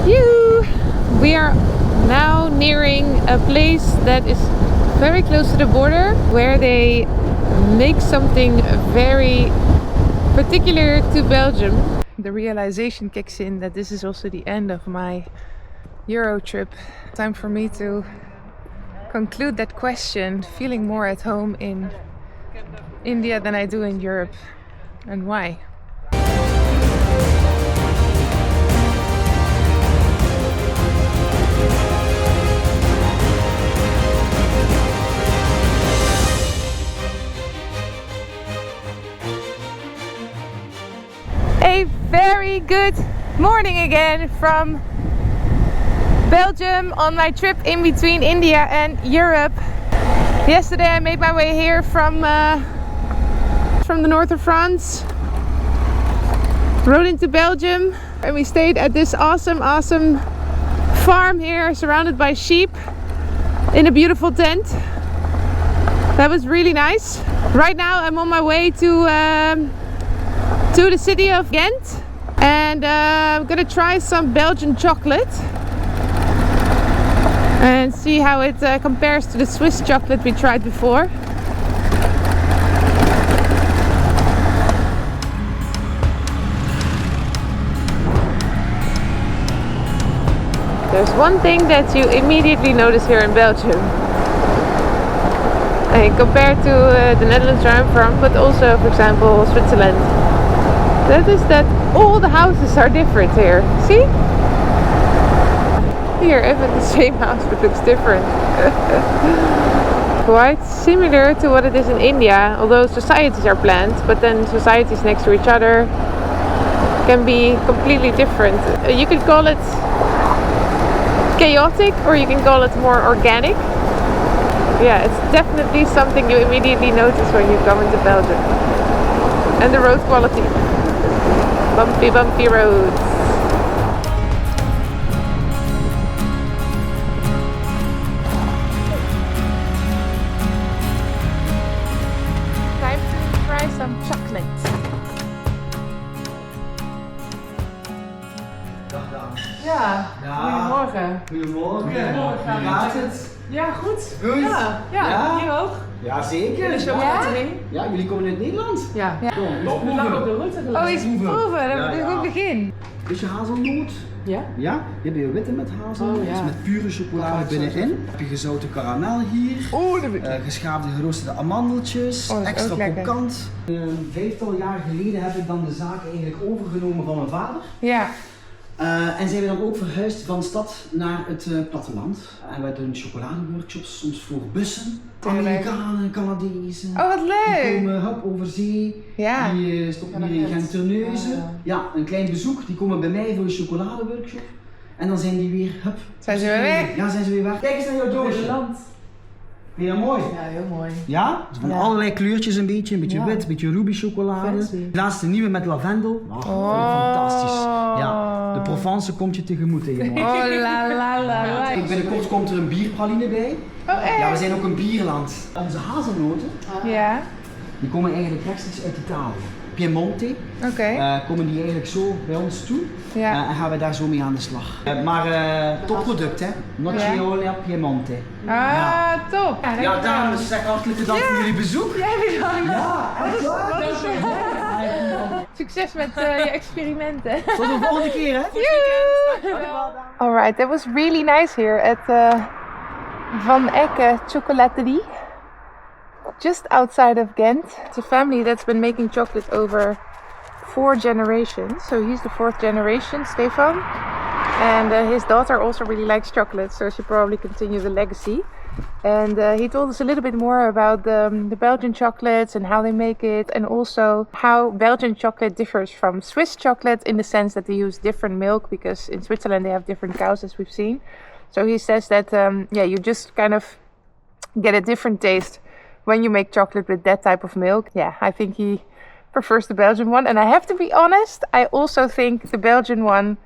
Phew! We are now nearing a place that is very close to the border, where they make something very particular to Belgium. The realization kicks in that this is also the end of my Euro trip. Time for me to conclude that question, feeling more at home in India than I do in Europe. And why? A very good morning again from Belgium on my trip in between India and Europe. Yesterday I made my way here from the north of France, rode into Belgium, and we stayed at this awesome farm here, surrounded by sheep in a beautiful tent. That was really nice. Right now I'm on my way to the city of Gent, and I'm gonna try some Belgian chocolate and see how it compares to the Swiss chocolate we tried before. There's one thing that you immediately notice here in Belgium, compared to the Netherlands where I'm from, but also, for example, Switzerland. That is that all the houses are different here. See? Here, even the same house, but looks different. Quite similar to what it is in India, although societies are planned, but then societies next to each other can be completely different. You could call it chaotic, or you can call it more organic. Yeah, it's definitely something you immediately notice when you come into Belgium. And the road quality. Bumpy roads. Time to try some chocolate. Dag dames. Ja, goedemorgen. Goedemorgen. Goedemorgen. Hoe gaat het? Ja, goed. Goed? Ja, hier ook. Ja, zeker. De chocolaterie. Ja, jullie komen uit Nederland? Ja. Kom, We lag op de route gelegd. Oh, iets proeven. Dat is een goed begin. Beetje hazelnoot? Ja? Ja, je hebt je witte met hazelnoot, Oh, ja. met pure chocolade binnenin. Heb je gezouten karamel hier, geschaafde geroosterde amandeltjes, dat is extra ook lekker. krokant. Een 5-tal jaar geleden heb ik dan de zaak eigenlijk overgenomen van mijn vader. Ja. En zijn we dan ook verhuisd van stad naar het platteland. En we doen chocoladeworkshops, soms voor bussen. Amerikanen, Canadezen. Oh, wat leuk! Die komen hup over zee. Ja. Die stoppen hier in Gent-Terneuzen. Ja, een klein bezoek. Die komen bij mij voor een chocoladeworkshop. En dan zijn die weer hup. Zijn ze weer weg? Ja, zijn ze weer weg. Kijk eens naar jouw doosje. Land. Vind je dat mooi? Ja, heel mooi. Ja? Van allerlei kleurtjes een beetje wit, een beetje ruby chocolade. Fancy. De laatste nieuwe met lavendel. Fantastisch. Ja, de Provence komt je tegemoet tegen ons. Oh la la la la. Binnenkort komt er een bierpraline bij. Oh echt? Ja, we zijn ook een bierland. Onze hazelnoten, Ja. die komen eigenlijk rechtstreeks uit Italië. Piemonte, Oké. komen die eigenlijk zo bij ons toe Ja. en gaan we daar zo mee aan de slag. Maar topproduct hè, Nocciola Piemonte. Ah, top. Ja dames, zeg hartelijk dank voor jullie bezoek. Jij bedankt. Ja, echt waar. Succes met je experimenten. Tot de volgende keer hè. Alright, that was really nice here at Van Ecke Chocolaterie, just outside of Ghent. It's a family that's been making chocolate over 4 generations. So he's the 4th generation, Stefan. And his daughter also really likes chocolate, so she probably continue the legacy. And he told us a little bit more about the Belgian chocolates and how they make it, and also how Belgian chocolate differs from Swiss chocolate in the sense that they use different milk, because in Switzerland they have different cows, as we've seen. So he says that you just kind of get a different taste when you make chocolate with that type of milk. Yeah, I think he prefers the Belgian one, and I have to be honest, I also think the Belgian one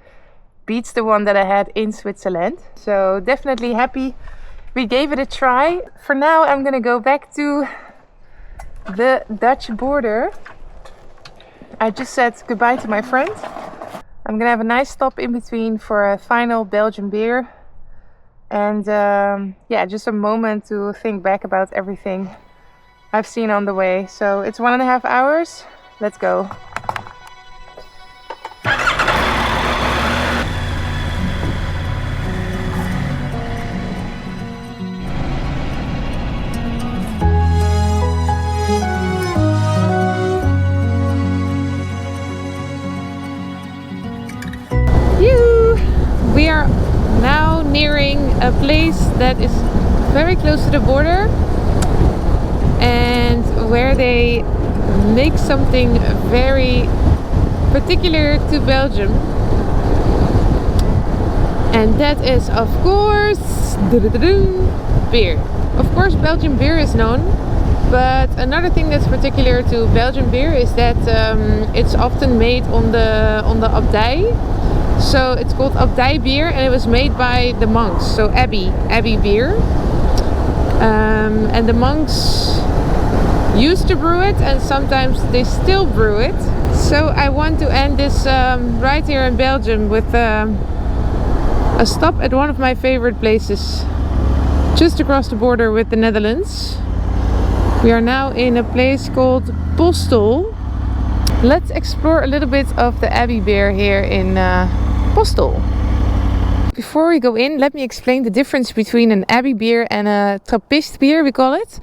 beats the one that I had in Switzerland. So definitely happy we gave it a try. For now I'm gonna go back to the Dutch border. I just said goodbye to my friend. I'm gonna have a nice stop in between for a final Belgian beer. And yeah, just a moment to think back about everything I've seen on the way. So it's 1.5 hours. Let's go. We are now nearing a place that is very close to the border and where they make something very particular to Belgium, and that is of course beer. Of course Belgian beer is known, but another thing that's particular to Belgian beer is that it's often made on the Abbey. So it's called Abbey beer, and it was made by the monks. So Abbey beer, and the monks used to brew it, and sometimes they still brew it. So I want to end this right here in Belgium with a stop at one of my favorite places, just across the border with the Netherlands. We are now in a place called Postel. Let's explore a little bit of the Abbey beer here in Postel. Before we go in, let me explain the difference between an Abbey beer and a Trappist beer, we call it.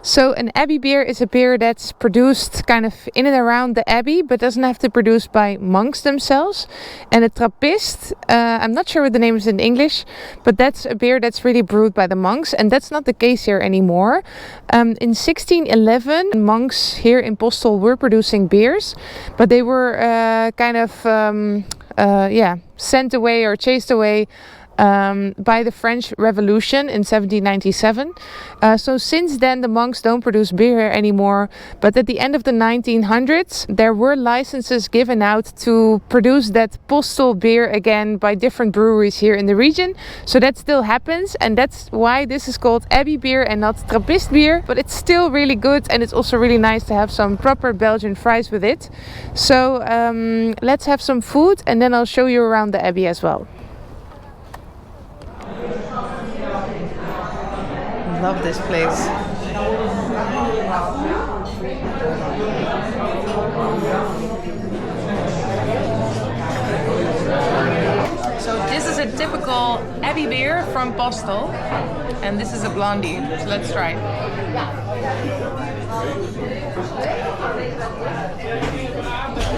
So an Abbey beer is a beer that's produced kind of in and around the Abbey, but doesn't have to be produced by monks themselves. And a Trappist, I'm not sure what the name is in English, but that's a beer that's really brewed by the monks, and that's not the case here anymore. In 1611, monks here in Postel were producing beers, but they were sent away or chased away by the French Revolution in 1797. So since then the monks don't produce beer anymore, but at the end of the 1900s there were licenses given out to produce that Postel beer again by different breweries here in the region. So that still happens, and that's why this is called Abbey beer and not Trappist beer, but it's still really good, and it's also really nice to have some proper Belgian fries with it. So let's have some food, and then I'll show you around the Abbey as well. Love this place. So this is a typical Abbey beer from Postel, and this is a blondie. So let's try it.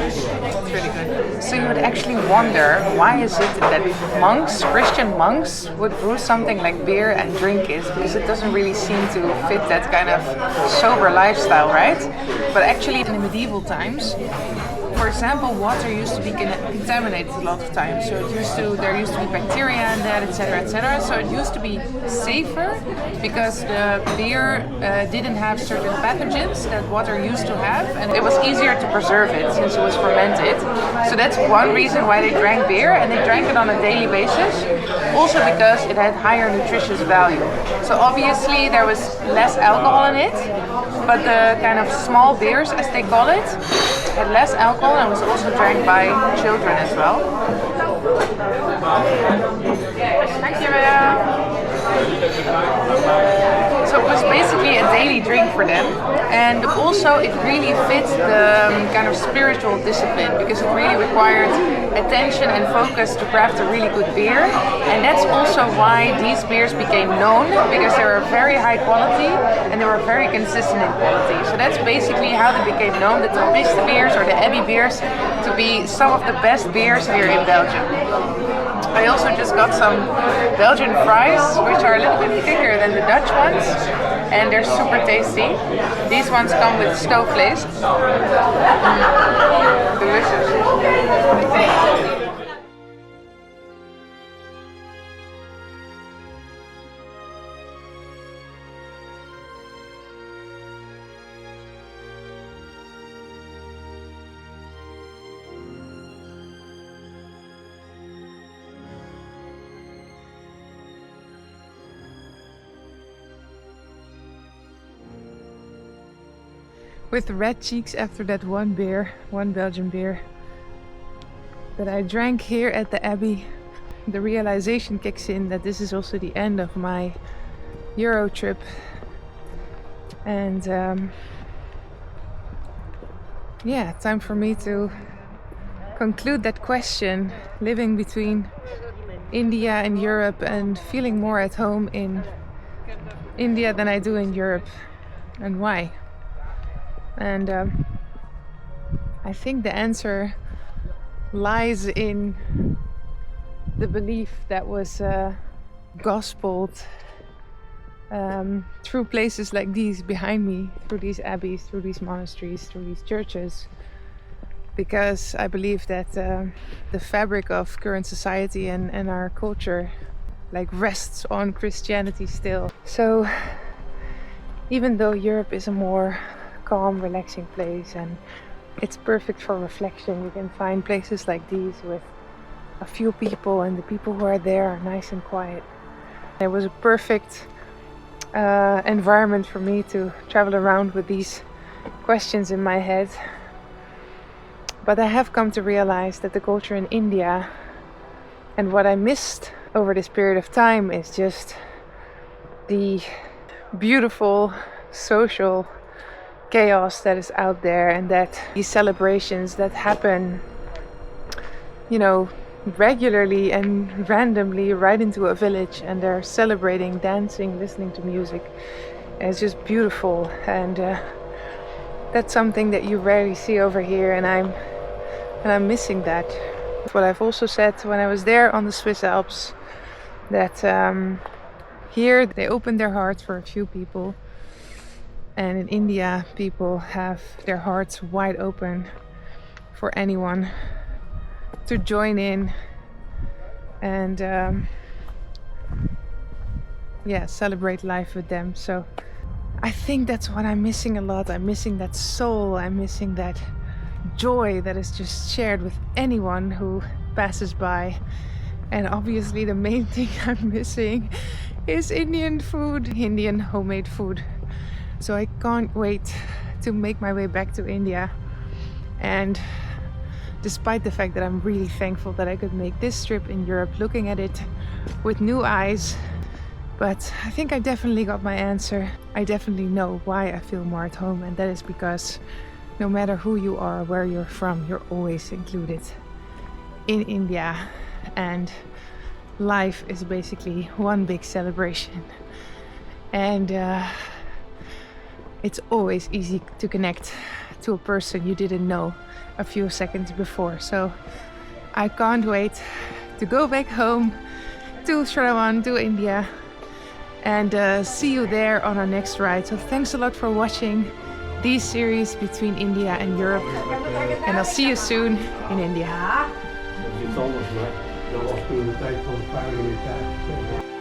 It's really good. So you would actually wonder, why is it that monks, Christian monks, would brew something like beer and drink it? Because it doesn't really seem to fit that kind of sober lifestyle, right? But actually in the medieval times, for example, water used to be contaminated a lot of times. So there used to be bacteria in that, etc., etc. So it used to be safer because the beer didn't have certain pathogens that water used to have, and it was easier to preserve it since it was fermented. So that's one reason why they drank beer, and they drank it on a daily basis. Also because it had higher nutritious value. So obviously there was less alcohol in it, but the kind of small beers, as they call it, had less alcohol and was also drank by children as well. So it was basically a daily drink for them, and also it really fit the kind of spiritual discipline, because it really required attention and focus to craft a really good beer. And that's also why these beers became known, because they were very high quality and they were very consistent in quality. So that's basically how they became known, the Trappist beers or the Abbey beers, to be some of the best beers here in Belgium. I also just got some Belgian fries, which are a little bit thicker than the Dutch ones, and they're super tasty. These ones come with stoofvlees. Delicious. With red cheeks after that one Belgian beer. that I drank here at the Abbey, the realization kicks in that this is also the end of my Euro trip. And yeah, time for me to conclude that question, living between India and Europe and feeling more at home in India than I do in Europe, and why. And I think the answer lies in the belief that was gospeled through places like these behind me, through these abbeys, through these monasteries, through these churches, because I believe that the fabric of current society and our culture like rests on Christianity still. So even though Europe is a more calm, relaxing place and it's perfect for reflection, you can find places like these with a few people, and the people who are there are nice and quiet. It was a perfect environment for me to travel around with these questions in my head. But I have come to realize that the culture in India and what I missed over this period of time is just the beautiful social chaos that is out there, and that these celebrations that happen, you know, regularly and randomly right into a village, and they're celebrating, dancing, listening to music. And it's just beautiful, and that's something that you rarely see over here, and I'm missing that. What I've also said when I was there on the Swiss Alps, that here they open their hearts for a few people, and in India people have their hearts wide open for anyone to join in and celebrate life with them. So I think that's what I'm missing a lot. I'm missing that soul, I'm missing that joy that is just shared with anyone who passes by. And obviously the main thing I'm missing is Indian food, Indian homemade food. So I can't wait to make my way back to India. And despite the fact that I'm really thankful that I could make this trip in Europe, looking at it with new eyes, but I think I definitely got my answer. I definitely know why I feel more at home, and that is because no matter who you are, where you're from, you're always included in India, and life is basically one big celebration. And it's always easy to connect to a person you didn't know a few seconds before. So I can't wait to go back home to Shrawan, to India, and see you there on our next ride. So thanks a lot for watching these series between India and Europe, and I'll see you soon in India. Dat is iets anders, maar dat was toen de tijd van de paramilitair.